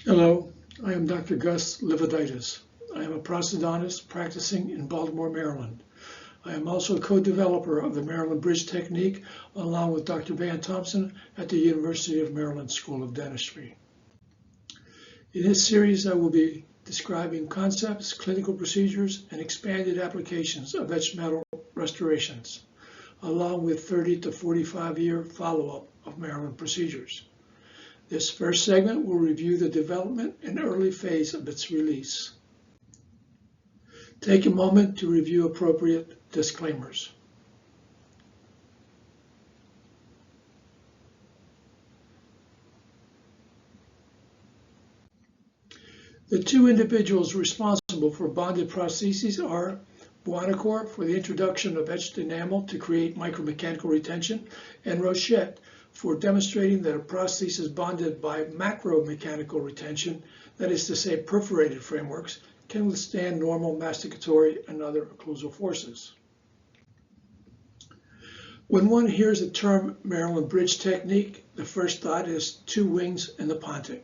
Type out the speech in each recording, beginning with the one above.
Hello, I am Dr. Gus Livaditis. I am a prosthodontist practicing in Baltimore, Maryland. I am also a co-developer of the Maryland Bridge Technique along with Dr. Van Thompson at the University of Maryland School of Dentistry. In this series, I will be describing concepts, clinical procedures, and expanded applications of etched metal restorations, along with 30 to 45-year follow-up of Maryland procedures. This first segment will review the development and early phase of its release. Take a moment to review appropriate disclaimers. The two individuals responsible for bonded prostheses are Buonocore for the introduction of etched enamel to create micromechanical retention, and Rochette for demonstrating that a prosthesis bonded by macromechanical retention, that is to say perforated frameworks, can withstand normal masticatory and other occlusal forces. When one hears the term Maryland Bridge Technique, the first thought is two wings and the pontic.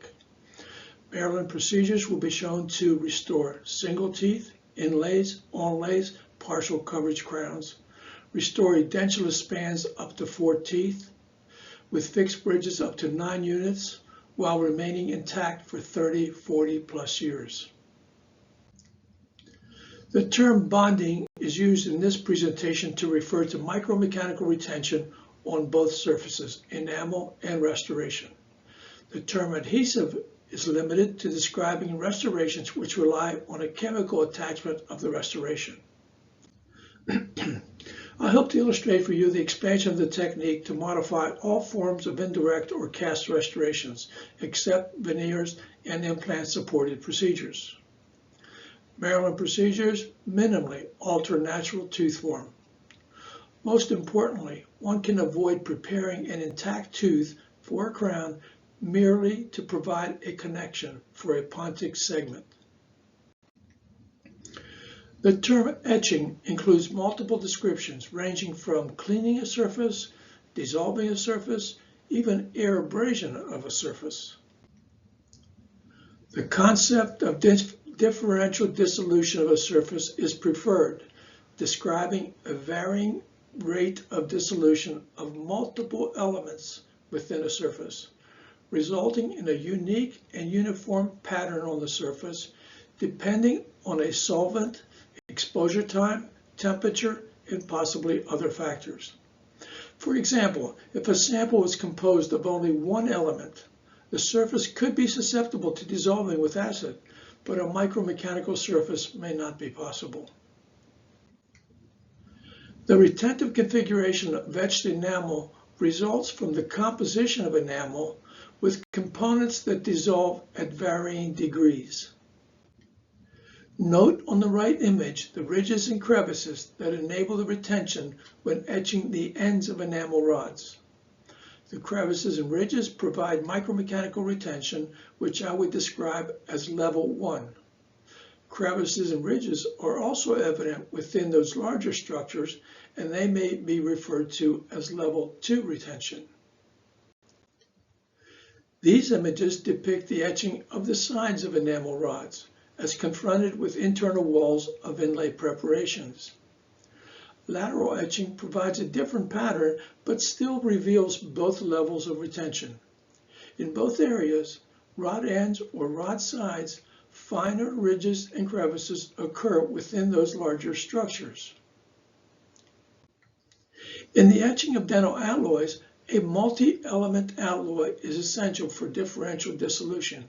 Maryland procedures will be shown to restore single teeth, inlays, onlays, partial coverage crowns, restore edentulous spans up to 4 teeth, with fixed bridges up to 9 units, while remaining intact for 30, 40 plus years. The term bonding is used in this presentation to refer to micromechanical retention on both surfaces, enamel and restoration. The term adhesive is limited to describing restorations which rely on a chemical attachment of the restoration. I hope to illustrate for you the expansion of the technique to modify all forms of indirect or cast restorations, except veneers and implant-supported procedures. Maryland procedures minimally alter natural tooth form. Most importantly, one can avoid preparing an intact tooth for a crown merely to provide a connection for a pontic segment. The term etching includes multiple descriptions ranging from cleaning a surface, dissolving a surface, even air abrasion of a surface. The concept of differential dissolution of a surface is preferred, describing a varying rate of dissolution of multiple elements within a surface, resulting in a unique and uniform pattern on the surface, depending on a solvent, exposure time, temperature, and possibly other factors. For example, if a sample is composed of only one element, the surface could be susceptible to dissolving with acid, but a micromechanical surface may not be possible. The retentive configuration of etched enamel results from the composition of enamel with components that dissolve at varying degrees. Note on the right image the ridges and crevices that enable the retention when etching the ends of enamel rods. The crevices and ridges provide micromechanical retention, which I would describe as level 1. Crevices and ridges are also evident within those larger structures, and they may be referred to as level 2 retention. These images depict the etching of the sides of enamel rods, as confronted with internal walls of inlay preparations. Lateral etching provides a different pattern, but still reveals both levels of retention. In both areas, rod ends or rod sides, finer ridges and crevices occur within those larger structures. In the etching of dental alloys, a multi-element alloy is essential for differential dissolution.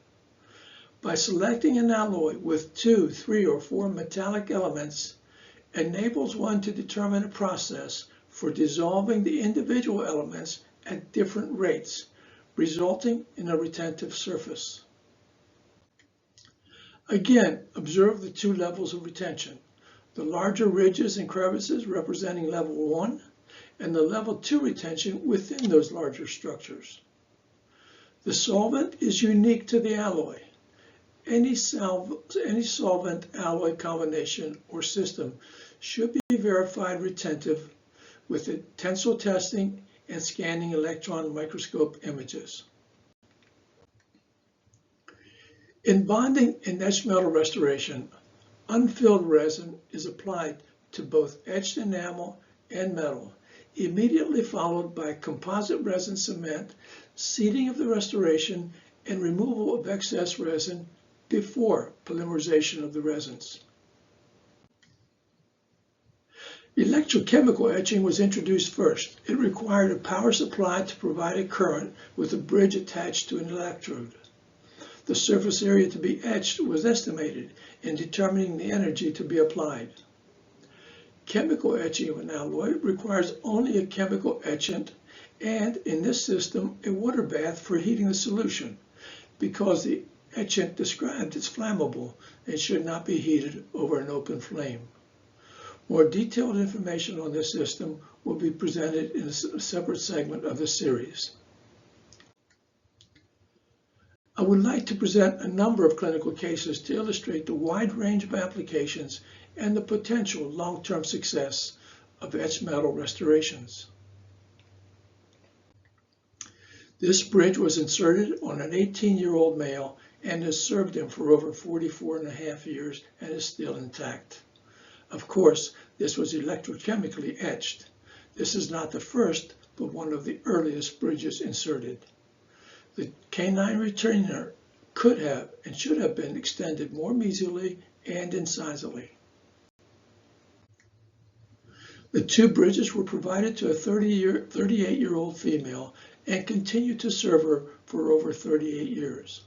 By selecting an alloy with 2, 3, or 4 metallic elements, enables one to determine a process for dissolving the individual elements at different rates, resulting in a retentive surface. Again, observe the two levels of retention, the larger ridges and crevices representing level 1, and the level 2 retention within those larger structures. The solvent is unique to the alloy. Any solvent alloy combination or system should be verified retentive with tensile testing and scanning electron microscope images. In bonding and etched metal restoration, unfilled resin is applied to both etched enamel and metal, immediately followed by composite resin cement, seeding of the restoration, and removal of excess resin before polymerization of the resins. Electrochemical etching was introduced first. It required a power supply to provide a current with a bridge attached to an electrode. The surface area to be etched was estimated in determining the energy to be applied. Chemical etching of an alloy requires only a chemical etchant and, in this system, a water bath for heating the solution, because the etchant described is flammable and should not be heated over an open flame. More detailed information on this system will be presented in a separate segment of the series. I would like to present a number of clinical cases to illustrate the wide range of applications and the potential long-term success of etched metal restorations. This bridge was inserted on an 18-year-old male and has served him for over 44.5 years and is still intact. Of course, this was electrochemically etched. This is not the first, but one of the earliest bridges inserted. The canine retainer could have and should have been extended more mesially and incisally. The two bridges were provided to a 38-year-old female and continued to serve her for over 38 years.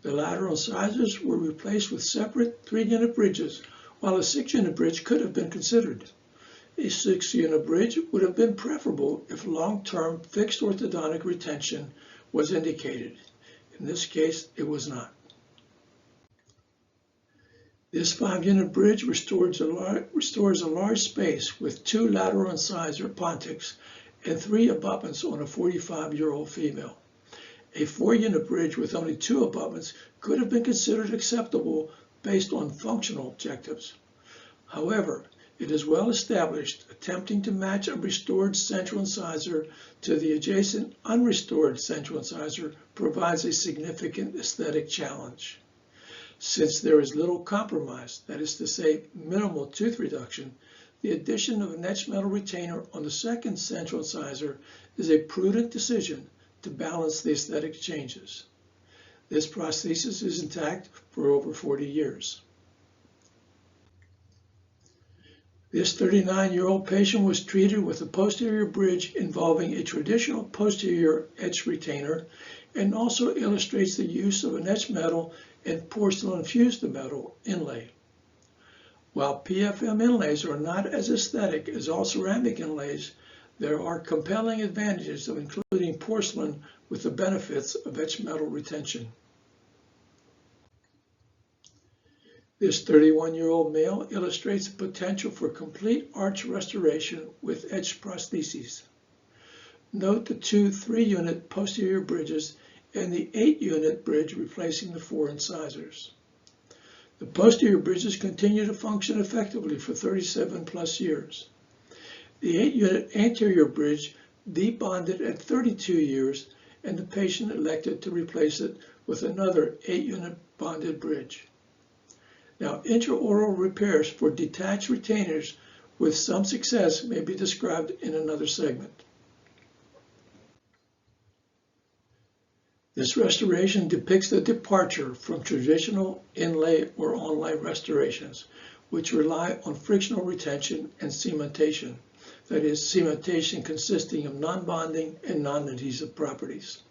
The lateral incisors were replaced with separate 3-unit bridges, while a 6-unit bridge could have been considered. A 6-unit bridge would have been preferable if long-term fixed orthodontic retention was indicated. In this case, it was not. This 5-unit bridge restores a large space with 2 lateral incisor pontics and 3 abutments on a 45-year-old female. A 4-unit bridge with only 2 abutments could have been considered acceptable based on functional objectives. However, it is well established attempting to match a restored central incisor to the adjacent unrestored central incisor provides a significant aesthetic challenge. Since there is little compromise, that is to say, minimal tooth reduction, the addition of an etched metal retainer on the second central incisor is a prudent decision to balance the aesthetic changes. This prosthesis is intact for over 40 years. This 39-year-old patient was treated with a posterior bridge involving a traditional posterior etched retainer and also illustrates the use of an etched metal and porcelain fused to metal inlay. While PFM inlays are not as aesthetic as all ceramic inlays, there are compelling advantages of including porcelain with the benefits of etched metal retention. This 31-year-old male illustrates the potential for complete arch restoration with etched prostheses. Note the 2 3-unit posterior bridges and the 8-unit bridge replacing the 4 incisors. The posterior bridges continue to function effectively for 37+ years. The 8-unit anterior bridge debonded at 32 years, and the patient elected to replace it with another 8-unit bonded bridge. Now, intraoral repairs for detached retainers with some success may be described in another segment. This restoration depicts the departure from traditional inlay or onlay restorations, which rely on frictional retention and cementation, that is, cementation consisting of non-bonding and non-adhesive properties.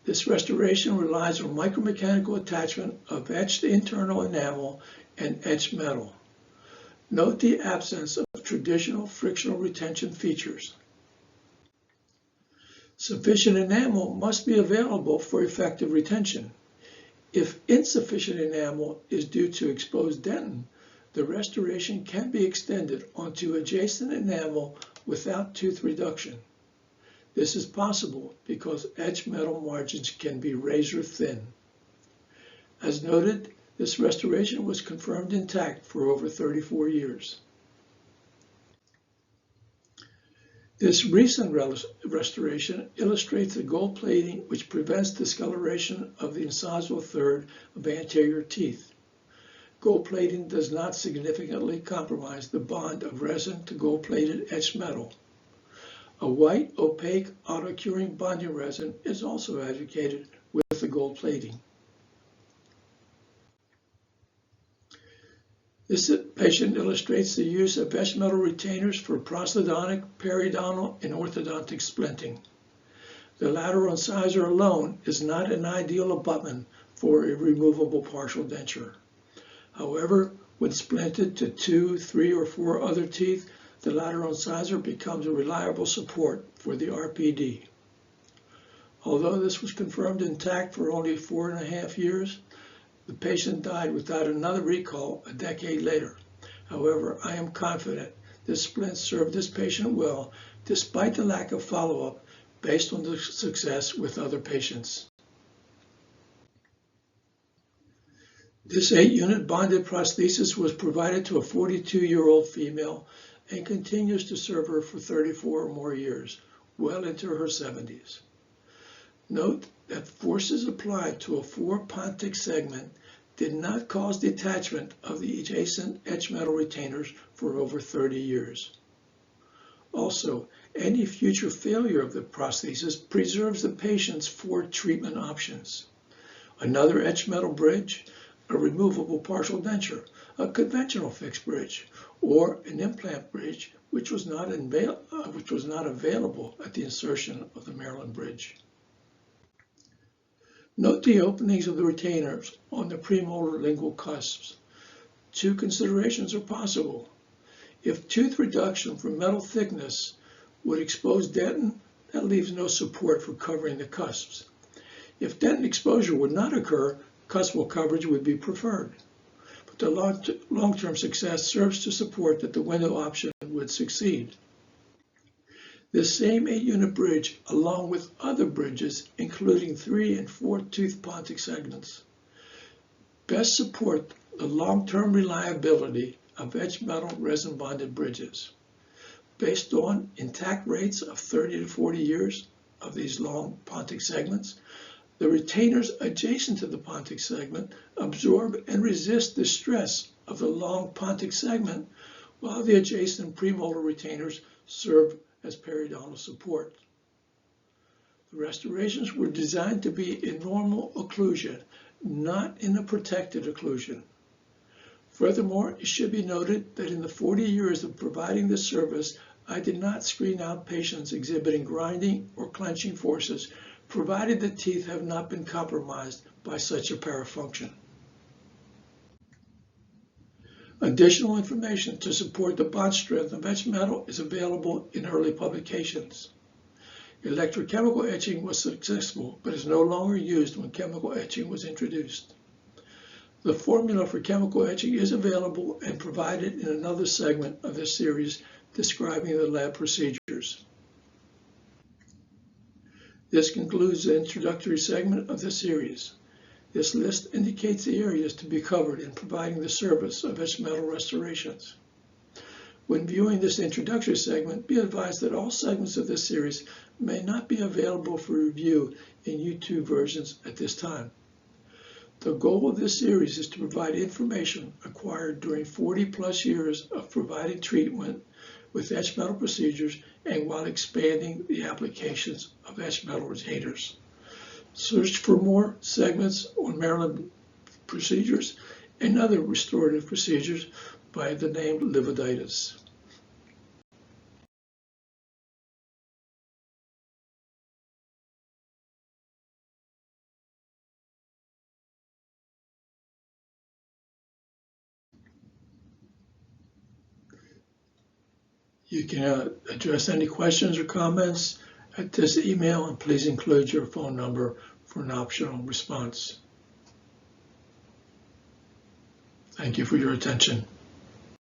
This restoration relies on micromechanical attachment of etched internal enamel and etched metal. Note the absence of traditional frictional retention features. Sufficient enamel must be available for effective retention. If insufficient enamel is due to exposed dentin, the restoration can be extended onto adjacent enamel without tooth reduction. This is possible because etched metal margins can be razor thin. As noted, this restoration was confirmed intact for over 34 years. This recent restoration illustrates the gold plating which prevents discoloration of the incisal third of anterior teeth. Gold plating does not significantly compromise the bond of resin to gold-plated etched metal. A white, opaque, auto-curing bonding resin is also advocated with the gold plating. This patient illustrates the use of etched metal retainers for prosthodontic, periodontal, and orthodontic splinting. The lateral incisor alone is not an ideal abutment for a removable partial denture. However, when splinted to 2, 3, or 4 other teeth, the lateral incisor becomes a reliable support for the RPD. Although this was confirmed intact for only 4.5 years, the patient died without another recall a decade later. However, I am confident this splint served this patient well, despite the lack of follow-up based on the success with other patients. This 8-unit bonded prosthesis was provided to a 42-year-old female and continues to serve her for 34 or more years, well into her 70s. Note that forces applied to a 4-pontic segment did not cause detachment of the adjacent etched metal retainers for over 30 years. Also, any future failure of the prosthesis preserves the patient's 4 treatment options: another etched metal bridge, a removable partial denture, a conventional fixed bridge, or an implant bridge which was not available at the insertion of the Maryland bridge. Note the openings of the retainers on the premolar lingual cusps. 2 considerations are possible. If tooth reduction from metal thickness would expose dentin, that leaves no support for covering the cusps. If dentin exposure would not occur, cuspal coverage would be preferred. But the long-term success serves to support that the window option would succeed. This same 8-unit bridge, along with other bridges, including 3- and 4-tooth pontic segments, best support the long-term reliability of etched metal resin bonded bridges. Based on intact rates of 30 to 40 years of these long pontic segments, the retainers adjacent to the pontic segment absorb and resist the stress of the long pontic segment, while the adjacent premolar retainers serve as periodontal support. The restorations were designed to be in normal occlusion, not in a protected occlusion. Furthermore, it should be noted that in the 40 years of providing this service, I did not screen out patients exhibiting grinding or clenching forces, provided the teeth have not been compromised by such a parafunction. Additional information to support the bond strength of etched metal is available in early publications. Electrochemical etching was successful, but is no longer used when chemical etching was introduced. The formula for chemical etching is available and provided in another segment of this series describing the lab procedures. This concludes the introductory segment of the series. This list indicates the areas to be covered in providing the service of etched metal restorations. When viewing this introductory segment, be advised that all segments of this series may not be available for review in YouTube versions at this time. The goal of this series is to provide information acquired during 40+ years of providing treatment with etched metal procedures and while expanding the applications of etched metal retainers. Search for more segments on Maryland procedures and other restorative procedures by the name Livaditis. You can address any questions or comments at this email, and please include your phone number for an optional response. Thank you for your attention.